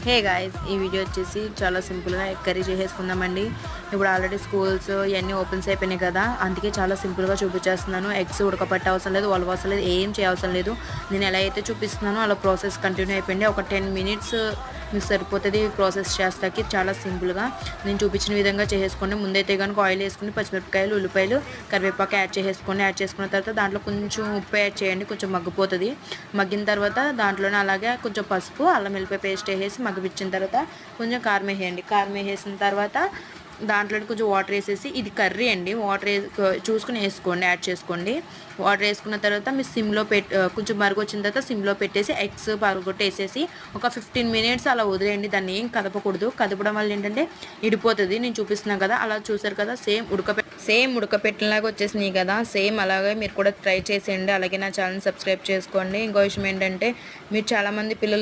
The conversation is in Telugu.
హే గాయ్స్, ఈ వీడియో వచ్చేసి చాలా సింపుల్గా ఎగ్ కర్రీ చేసేసుకుందామండి. ఇప్పుడు ఆల్రెడీ స్కూల్స్ ఇవన్నీ ఓపెన్స్ అయిపోయినాయి కదా, అందుకే చాలా సింపుల్గా చూపించేస్తున్నాను. ఎగ్స్ ఉడకపట్టే అవసరం లేదు, అవసరం లేదు, ఏం చేయవసరం లేదు. నేను ఎలా అయితే చూపిస్తున్నానో అలా ప్రాసెస్ కంటిన్యూ అయిపోయింది. ఒక 10 మినిట్స్ మీకు సరిపోతుంది ప్రాసెస్ చేస్తాకి. చాలా సింపుల్గా నేను చూపించిన విధంగా చేసేసుకోండి. ముందైతే కనుక ఆయిల్ వేసుకుని పచ్చిమిరపకాయలు, ఉల్లిపాయలు, కరివేపాకు యాడ్ చేసేసుకోండి. యాడ్ చేసుకున్న తర్వాత దాంట్లో కొంచెం ఉప్పు యాడ్ చేయండి, కొంచెం మగ్గిపోతుంది. మగ్గిన తర్వాత దాంట్లోనే అలాగే కొంచెం పసుపు, అల్లం వెల్లిపాయ పేస్ట్ వేసేసి మగ్గిపించిన తర్వాత కొంచెం కారం వేసేయండి. కారం వేసేసిన తర్వాత దాంట్లో కొంచెం వాటర్ వేసేసి, ఇది కర్రీ అండి, వాటర్ చూసుకుని వేసుకోండి, యాడ్ చేసుకోండి. వాటర్ వేసుకున్న తర్వాత మీరు సిమ్లో కొంచెం మరుగు వచ్చిన తర్వాత సిమ్లో పెట్టేసి ఎగ్స్ పగలగొట్టేసేసి ఒక 15 మినిట్స్ అలా వదిలేయండి. దాన్ని ఏం కదపకూడదు. కదపడం వల్ల ఏంటంటే ఇడిపోతుంది. నేను చూపిస్తున్నాను కదా, అలా చూసారు కదా, సేమ్ ఉడకపెట్టినలాగా వచ్చేసినాయి కదా. సేమ్ అలాగే మీరు కూడా ట్రై చేసేయండి. అలాగే నా ఛానల్ సబ్స్క్రైబ్ చేసుకోండి. ఇంకో విషయం ఏంటంటే, మీరు చాలామంది పిల్లలు